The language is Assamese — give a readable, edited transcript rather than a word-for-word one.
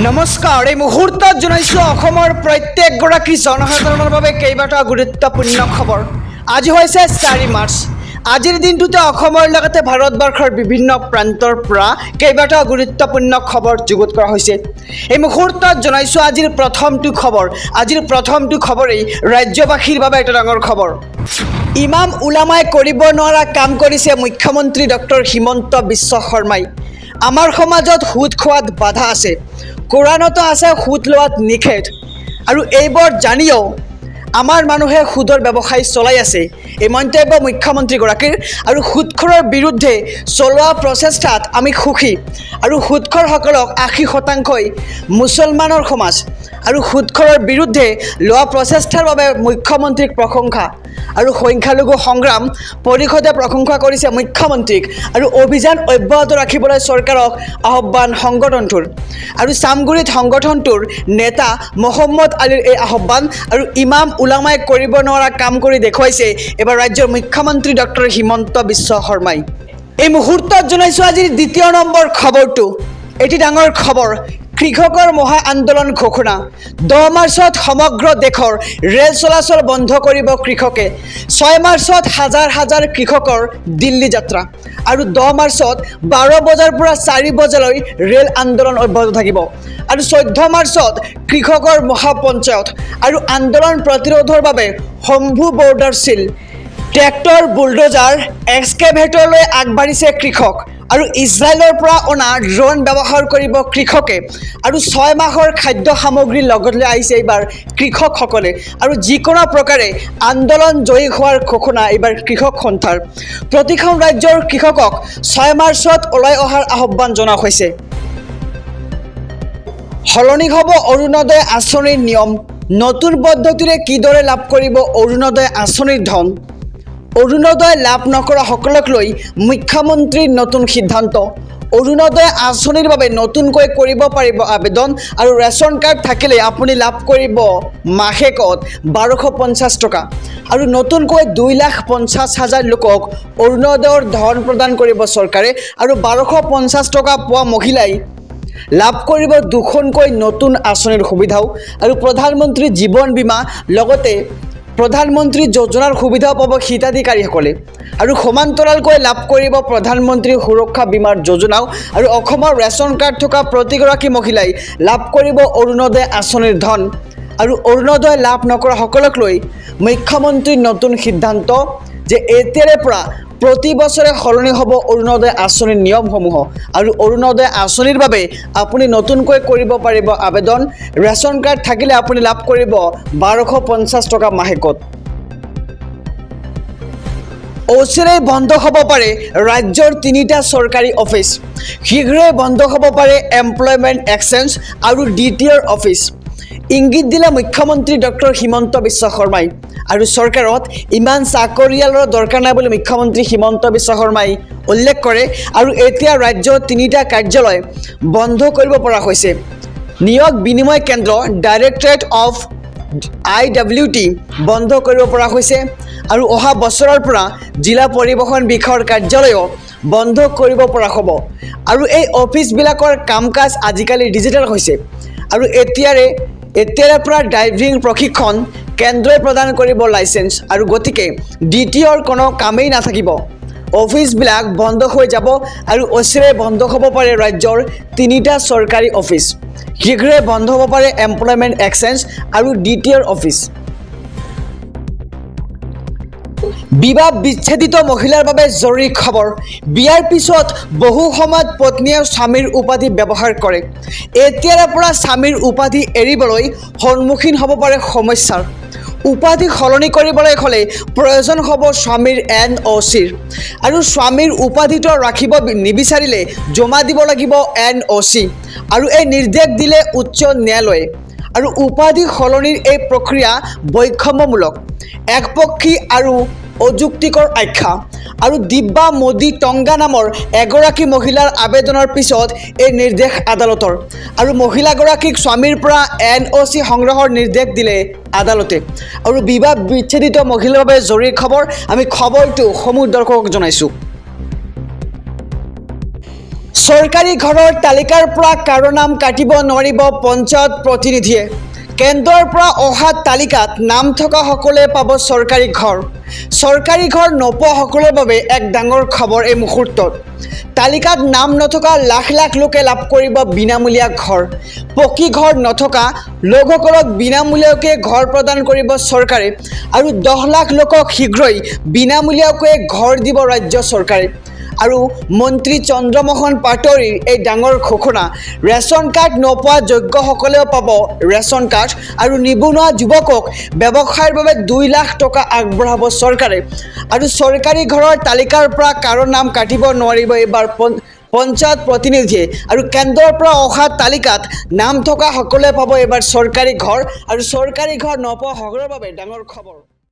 নমস্কাৰ এই মুহূৰ্তত জনাইছোঁ অসমৰ প্ৰত্যেকগৰাকী জনসাধাৰণৰ বাবে কেইবাটাও গুৰুত্বপূৰ্ণ খবৰ। আজি হৈছে 4 মাৰ্চ। আজিৰ দিনটোতে অসমৰ লগতে ভাৰতবৰ্ষৰ বিভিন্ন প্ৰান্তৰ পৰা কেইবাটাও গুৰুত্বপূৰ্ণ খবৰ যুগুত কৰা হৈছে। এই মুহূৰ্তত জনাইছোঁ আজিৰ প্ৰথমটো খবৰেই ৰাজ্যবাসীৰ বাবে এটা ডাঙৰ খবৰ। ইমাম উলামাই কৰিব নোৱাৰা কাম কৰিছে মুখ্যমন্ত্ৰী ডক্টৰ হিমন্ত বিশ্ব শৰ্মাই। আমাৰ সমাজত সুদ খোৱাত বাধা আছে, কোৰাণতো আছে সুদ লোৱাত নিষেধ, আৰু এইবোৰ জানিও আমাৰ মানুহে সুদৰ ব্যৱসায় চলাই আছে। এই মন্তব্য মুখ্যমন্ত্ৰীগৰাকীৰ। আৰু সুদখোৰৰ বিৰুদ্ধে চলোৱা প্ৰচেষ্টাত আমি সুখী, আৰু সুদখোৰসকলক 80% মুছলমানৰ সমাজ, আৰু সুদখোৰৰ বিৰুদ্ধে লোৱা প্ৰচেষ্টাৰ বাবে মুখ্যমন্ত্ৰীক প্ৰশংসা। আৰু সংখ্যালঘু সংগ্ৰাম পৰিষদে প্ৰশংসা কৰিছে মুখ্যমন্ত্ৰীক, আৰু অভিযান অব্যাহত ৰাখিবলৈ চৰকাৰক আহ্বান সংগঠনটোৰ। আৰু চামগুৰিত সংগঠনটোৰ নেতা মহম্মদ আলীৰ এই আহ্বান। আৰু ইমাম উলামাই কৰিব নোৱাৰা কাম কৰি দেখুৱাইছে এবাৰ ৰাজ্যৰ মুখ্যমন্ত্ৰী ডক্টৰ হিমন্ত বিশ্ব শৰ্মাই। এই মুহূৰ্তত জনাইছোঁ আজিৰ 2 নম্বৰ খবৰটো। এটি ডাঙৰ খবৰ, কৃষকৰ মহা আন্দোলন ঘোষণা। 10 মাৰ্চত সমগ্ৰ দেশৰ ৰেল চলাচল বন্ধ কৰিব কৃষকে। 6 মাৰ্চত হাজাৰ হাজাৰ কৃষকৰ দিল্লী যাত্ৰা। আৰু 10 মাৰ্চত 12 বজাৰ পৰা 4 বজালৈ ৰেল আন্দোলন অব্যাহত থাকিব। আৰু 14 মাৰ্চত কৃষকৰ মহাপঞ্চায়ত। আৰু আন্দোলন প্ৰতিৰোধৰ বাবে শম্ভু বৰ্ডাৰ চিল। ট্ৰেক্টৰ, বুলডোজাৰ, এক্সকেভেটৰলৈ আগবাঢ়িছে কৃষক। আৰু ইজৰাইলৰ পৰা অনা ড্ৰোন ব্যৱহাৰ কৰিব কৃষকে। আৰু 6 মাহৰ খাদ্য সামগ্ৰী লগত লৈ আহিছে এইবাৰ কৃষকসকলে। আৰু যিকোনো প্ৰকাৰে আন্দোলন জয়ী হোৱাৰ ঘোষণা এইবাৰ কৃষক সন্থাৰ। প্ৰতিখন ৰাজ্যৰ কৃষকক 6 মাৰ্চত ওলাই অহাৰ আহ্বান জনোৱা হৈছে। সলনি হ'ব অৰুণোদয় আঁচনিৰ নিয়ম। নতুন পদ্ধতিৰে কিদৰে লাভ কৰিব অৰুণোদয় আঁচনিৰ ধন। অৰুণোদয় লাভ নকৰা সকলক লৈ মুখ্যমন্ত্ৰীৰ নতুন সিদ্ধান্ত। অৰুণোদয় আঁচনিৰ বাবে নতুনকৈ কৰিব পাৰিব আবেদন। আৰু ৰেচন কাৰ্ড থাকিলে আপুনি লাভ কৰিব মাহেকত 1250 টকা। আৰু নতুনকৈ 2,50,000 লোকক অৰুণোদয়ৰ ধন প্ৰদান কৰিব চৰকাৰে। আৰু 1250 টকা পোৱা মহিলাই লাভ কৰিব 2খনকৈ নতুন আঁচনিৰ সুবিধাও। আৰু প্ৰধানমন্ত্ৰী জীৱন বীমা লগতে প্ৰধানমন্ত্ৰী যোজনাৰ সুবিধাও পাব হিতাধিকাৰীসকলে। আৰু সমান্তৰালকৈ লাভ কৰিব প্ৰধানমন্ত্ৰী সুৰক্ষা বীমাৰ যোজনাও। আৰু অসমৰ ৰেচন কাৰ্ড থকা প্ৰতিগৰাকী মহিলাই লাভ কৰিব অৰুণোদয় আঁচনিৰ ধন। আৰু অৰুণোদয় লাভ নকৰা সকলক লৈ মুখ্যমন্ত্ৰীৰ নতুন সিদ্ধান্ত যে এতিয়াৰে পৰা প্ৰতি বছৰে সলনি হ'ব অৰুণোদয় আঁচনিৰ নিয়মসমূহ। আৰু অৰুণোদয় আঁচনিৰ বাবে আপুনি নতুনকৈ কৰিব পাৰিব আবেদন। ৰেচন কাৰ্ড থাকিলে আপুনি লাভ কৰিব 1250 টকা মাহেকত। অচিৰেই বন্ধ হ'ব পাৰে ৰাজ্যৰ 3টা চৰকাৰী অফিচ। শীঘ্ৰেই বন্ধ হ'ব পাৰে এমপ্লয়মেণ্ট এক্সচেঞ্জ আৰু DTR অফিচ। ইংগিত দিলে মুখ্যমন্ত্ৰী ডক্টৰ হিমন্ত বিশ্ব শৰ্মাই। আৰু চৰকাৰত ইমান চাকৰিয়ালৰ দৰকাৰ নাই বুলি মুখ্যমন্ত্ৰী হিমন্ত বিশ্ব শৰ্মাই উল্লেখ কৰে। আৰু এতিয়া ৰাজ্যৰ 3টা কাৰ্যালয় বন্ধ কৰিব পৰা হৈছে। নিয়োগ বিনিময় কেন্দ্ৰ ডাইৰেক্টৰেট অফ IWT বন্ধ কৰিব পৰা হৈছে। আৰু অহা বছৰৰ পৰা জিলা পৰিবহণ বিষয়ৰ কাৰ্যালয়ো বন্ধ কৰিব পৰা হ'ব। আৰু এই অফিচবিলাকৰ কাম কাজ আজিকালি ডিজিটেল হৈছে। আৰু এতিয়াৰে পৰা ড্ৰাইভিং প্ৰশিক্ষণ কেন্দ্ৰই প্ৰদান কৰিব লাইচেঞ্চ। আৰু গতিকে DTR কোনো কামেই নাথাকিব। অফিচবিলাক বন্ধ হৈ যাব। আৰু অচিৰে বন্ধ হ'ব পাৰে ৰাজ্যৰ 3টা চৰকাৰী অফিচ। শীঘ্ৰে বন্ধ হ'ব পাৰে এমপ্লয়মেণ্ট এক্সচেঞ্জ আৰু DTR অফিচ। বিবাহ বিচ্ছেদিত মহিলাৰ বাবে জৰুৰী খবৰ। বিয়াৰ পিছত বহু সময়ত পত্নীয়ে স্বামীৰ উপাধি ব্যৱহাৰ কৰে। এতিয়াৰে পৰা স্বামীৰ উপাধি এৰিবলৈ সন্মুখীন হ'ব পাৰে সমস্যাৰ। উপাধি সলনি কৰিবলৈ হ'লে প্ৰয়োজন হ'ব স্বামীৰ NOCৰ। আৰু স্বামীৰ উপাধিটো ৰাখিব নিবিচাৰিলে জমা দিব লাগিব NOC। আৰু এই নিৰ্দেশ দিলে উচ্চ ন্যায়ালয়ে। আৰু উপাধি সলনিৰ এই প্ৰক্ৰিয়া বৈষম্যমূলক, একপক্ষী আৰু অযুক্তিকৰ আখ্যা। আৰু দিব্যা মোদী টংগা নামৰ এগৰাকী মহিলাৰ আবেদনৰ পিছত এই নিৰ্দেশ আদালতৰ। আৰু মহিলাগৰাকীক স্বামীৰ পৰা NOC সংগ্ৰহৰ নিৰ্দেশ দিলে আদালতে। আৰু বিবাহ বিচ্ছেদিত মহিলাৰ বাবে জৰুৰী খবৰ। আমি খবৰটো সমূহ দৰ্শকক জনাইছোঁ। চৰকাৰী ঘৰৰ তালিকাৰ পৰা কাৰো নাম কাটিব নোৱাৰিব পঞ্চায়ত প্ৰতিনিধিয়ে। কেন্দ্ৰৰ পৰা অহা তালিকাত নাম থকা সকলোৱে পাব চৰকাৰী ঘৰ। চৰকাৰী ঘৰ নোপোৱা সকলৰ বাবে এক ডাঙৰ খবৰ এই মুহূৰ্তত। তালিকাত নাম নথকা লাখ লাখ লোকে লাভ কৰিব বিনামূলীয়া ঘৰ। পকী ঘৰ নথকা লোকসকলক বিনামূলীয়াকৈ ঘৰ প্ৰদান কৰিব চৰকাৰে আৰু 10 লাখ লোকক শীঘ্ৰেই বিনামূলীয়াকৈ ঘৰ দিব ৰাজ্য চৰকাৰে। আৰু মন্ত্ৰী চন্দ্ৰমোহন পাটোৱাৰীৰ এই ডাঙৰ ঘোষণা, ৰেচন কাৰ্ড নোপোৱা যোগ্যসকলেও পাব ৰেচন কাৰ্ড আৰু নিবনুৱা যুৱকক ব্যৱসায়ৰ বাবে 2 লাখ টকা আগবঢ়াব চৰকাৰে। আৰু চৰকাৰী ঘৰৰ তালিকাৰ পৰা কাৰো নাম কাটিব নোৱাৰিব এইবাৰ পঞ্চায়ত প্ৰতিনিধিয়ে। আৰু কেন্দ্ৰৰ পৰা অহা তালিকাত নাম থকা সকলোৱে পাব এইবাৰ চৰকাৰী ঘৰ আৰু চৰকাৰী ঘৰ নোপোৱা সকলৰ বাবে ডাঙৰ খবৰ।